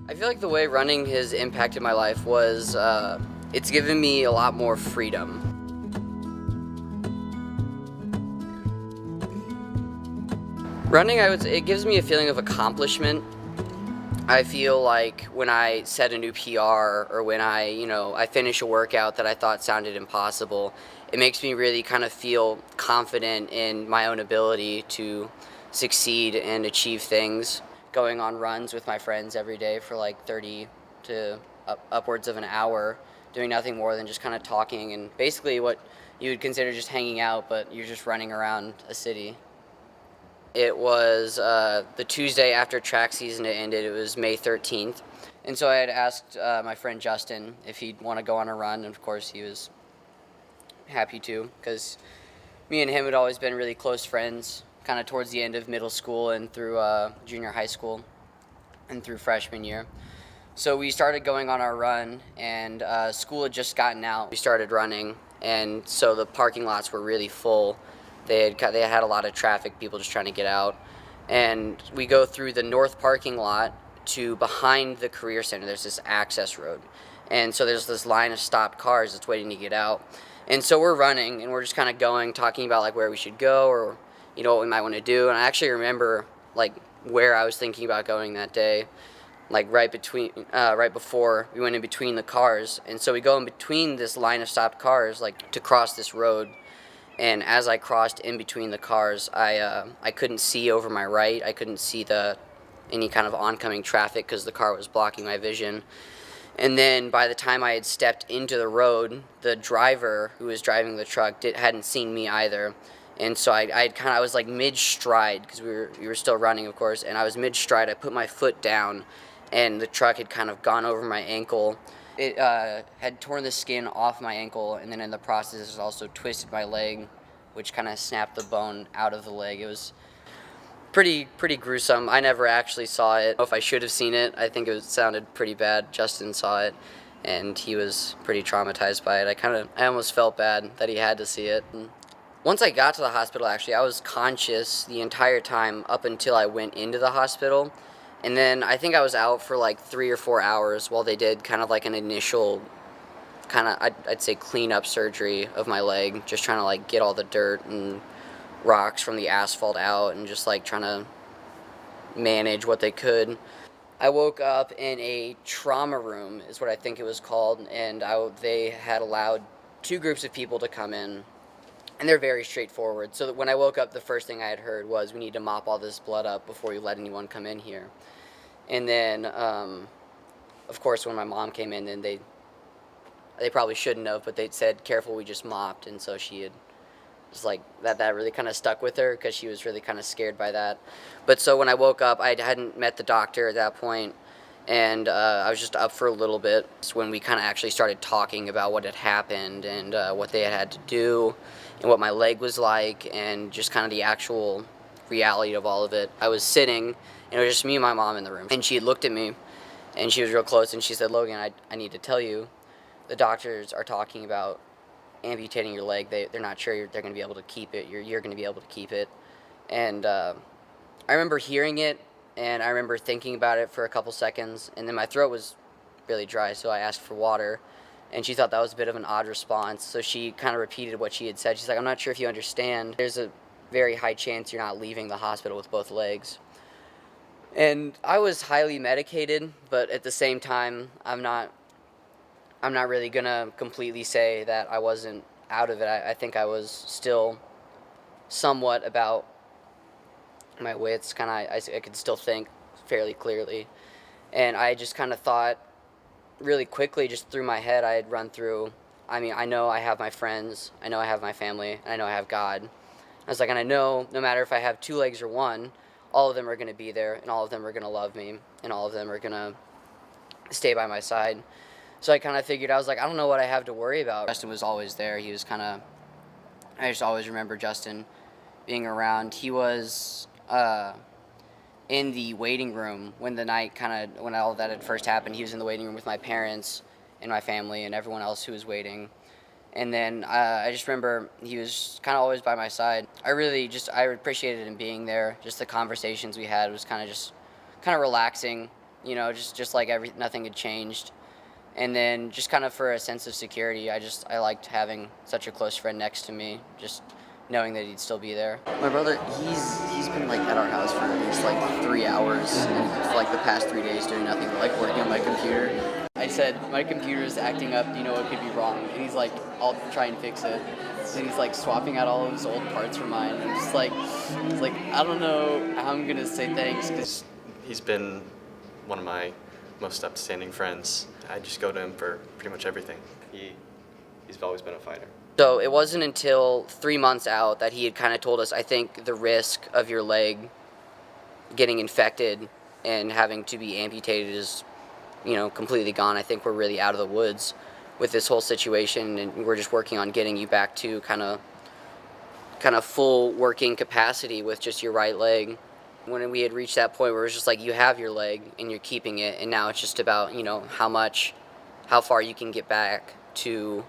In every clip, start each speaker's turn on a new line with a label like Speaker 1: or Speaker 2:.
Speaker 1: I feel like the way running has impacted my life was it's given me a lot more freedom. Running, I would say, it gives me a feeling of accomplishment. I feel like when I set a new PR or when I finish a workout that I thought sounded impossible, it makes me really kind of feel confident in my own ability to succeed and achieve things. Going on runs with my friends every day for like 30 to upwards of an hour, doing nothing more than just kind of talking and basically what you would consider just hanging out, but you're just running around a city. It was the Tuesday after track season had ended. It was May 13th. And so I had asked my friend Justin if he'd want to go on a run, and of course he was happy to, because me and him had always been really close friends, kind of towards the end of middle school and through junior high school and through freshman year. So we started going on our run, and school had just gotten out. We started running, and so the parking lots were really full. They had a lot of traffic, people just trying to get out. And we go through the north parking lot to behind the career center. There's this access road. And so there's this line of stopped cars that's waiting to get out. And so we're running, and we're just kind of going, talking about like where we should go or what we might want to do. And I actually remember like where I was thinking about going that day, like right before we went in between the cars. And so we go in between this line of stopped cars, like to cross this road. And as I crossed in between the cars, I couldn't see over my right. I couldn't see any kind of oncoming traffic because the car was blocking my vision. And then by the time I had stepped into the road, the driver who was driving the truck hadn't seen me either. And so I was like mid-stride, because we were still running, of course, and I was mid-stride. I put my foot down, and the truck had kind of gone over my ankle. It had torn the skin off my ankle, and then in the process it also twisted my leg, which kind of snapped the bone out of the leg. It was pretty gruesome. I never actually saw it. I don't know if I should have seen it. I think it sounded pretty bad. Justin saw it, and he was pretty traumatized by it. I almost felt bad that he had to see it. And once I got to the hospital, actually, I was conscious the entire time up until I went into the hospital. And then I think I was out for like 3 or 4 hours while they did kind of like an initial I'd say cleanup surgery of my leg, just trying to like get all the dirt and rocks from the asphalt out and just like trying to manage what they could. I woke up in a trauma room is what I think it was called, and they had allowed 2 groups of people to come in, and they're very straightforward. So that when I woke up, the first thing I had heard was, we need to mop all this blood up before you let anyone come in here. And then, of course, when my mom came in, then they probably shouldn't have, but they'd said, careful, we just mopped. And so she had just like, that really kind of stuck with her, because she was really kind of scared by that. But so when I woke up, I hadn't met the doctor at that point, and I was just up for a little bit. It's when we kind of actually started talking about what had happened and what they had to do and what my leg was like and just kind of the actual reality of all of it. I was sitting, and it was just me and my mom in the room, and she had looked at me, and she was real close, and she said, Logan, I need to tell you, the doctors are talking about amputating your leg. They're not sure they're going to be able to keep it. You're going to be able to keep it. And I remember hearing it, and I remember thinking about it for a couple seconds, and then my throat was really dry, so I asked for water, and she thought that was a bit of an odd response, so she kind of repeated what she had said. She's like, I'm not sure if you understand. There's a very high chance you're not leaving the hospital with both legs. And I was highly medicated, but at the same time, I'm not really going to completely say that I wasn't out of it. I think I was still somewhat about my wits. I could still think fairly clearly. And I just kind of thought really quickly, just through my head, I had run through, I know I have my friends, I know I have my family, and I know I have God. I was like, and I know no matter if I have 2 legs or 1, all of them are going to be there, and all of them are going to love me, and all of them are going to stay by my side. So I kind of figured, I was like, I don't know what I have to worry about. Justin was always there. He was I just always remember Justin being around. He was in the waiting room when all of that had first happened. He was in the waiting room with my parents and my family and everyone else who was waiting. And then I just remember he was kind of always by my side. I appreciated him being there. Just the conversations we had was kind of relaxing. you know, just like nothing had changed. And then just kind of for a sense of security, I liked having such a close friend next to me, just knowing that he'd still be there.
Speaker 2: My brother, he's been like at our house for at least like 3 hours, and for like the past 3 days doing nothing but like working on my computer. I said, my computer is acting up, do you know what could be wrong? And he's like, I'll try and fix it. And he's like swapping out all of his old parts for mine. And I'm just like, I don't know how I'm gonna say thanks, because
Speaker 3: He's been one of my most upstanding friends. I just go to him for pretty much everything. He's always been a fighter.
Speaker 1: So it wasn't until 3 months out that he had kind of told us, I think the risk of your leg getting infected and having to be amputated is, you know, completely gone. I think we're really out of the woods with this whole situation, and we're just working on getting you back to kind of full working capacity with just your right leg. When we had reached that point where it was just like, you have your leg and you're keeping it, and now it's just about, you know, how far you can get back to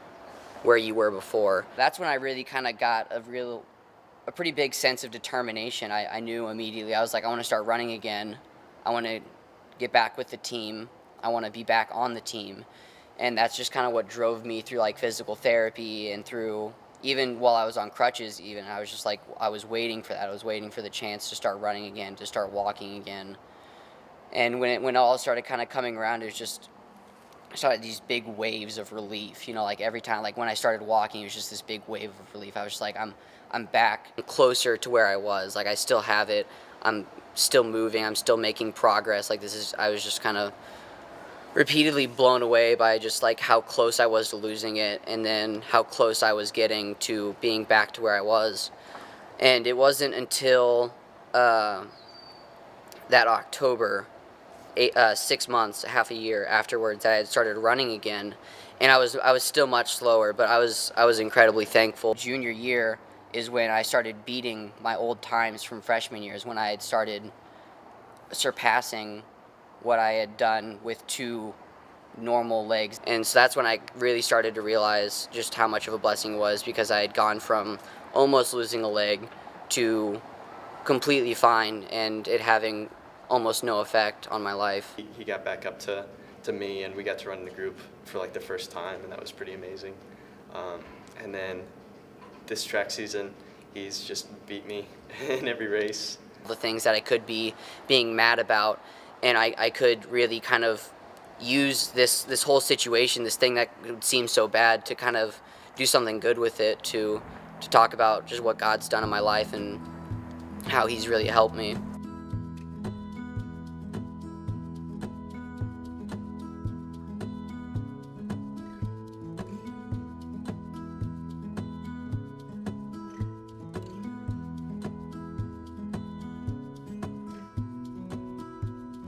Speaker 1: where you were before. That's when I really kind of got a pretty big sense of determination. I knew immediately, I was like, I want to start running again. I want to get back with the team. I want to be back on the team. And that's just kind of what drove me through like physical therapy, and through even while I was on crutches. Even I was just like, I was waiting for that. I was waiting for the chance to start running again, to start walking again. And when it all started kind of coming around, it was just, I started these big waves of relief. You know, like every time, like when I started walking, it was just this big wave of relief. I was just like, I'm back closer to where I was. Like I still have it. I'm still moving. I'm still making progress. Like I was just kind of repeatedly blown away by just like how close I was to losing it, and then how close I was getting to being back to where I was. And it wasn't until that October, 6 months, half a year afterwards, that I had started running again, and I was still much slower, but I was incredibly thankful. Junior year is when I started beating my old times from freshman years, when I had started surpassing what I had done with 2 normal legs. And so that's when I really started to realize just how much of a blessing it was, because I had gone from almost losing a leg to completely fine, and it having almost no effect on my life.
Speaker 3: He got back up to me, and we got to run in the group for like the first time, and that was pretty amazing. And then this track season, he's just beat me in every race.
Speaker 1: The things that I could be being mad about, and I could really kind of use this whole situation, this thing that seems so bad, to kind of do something good with it, to talk about just what God's done in my life and how he's really helped me.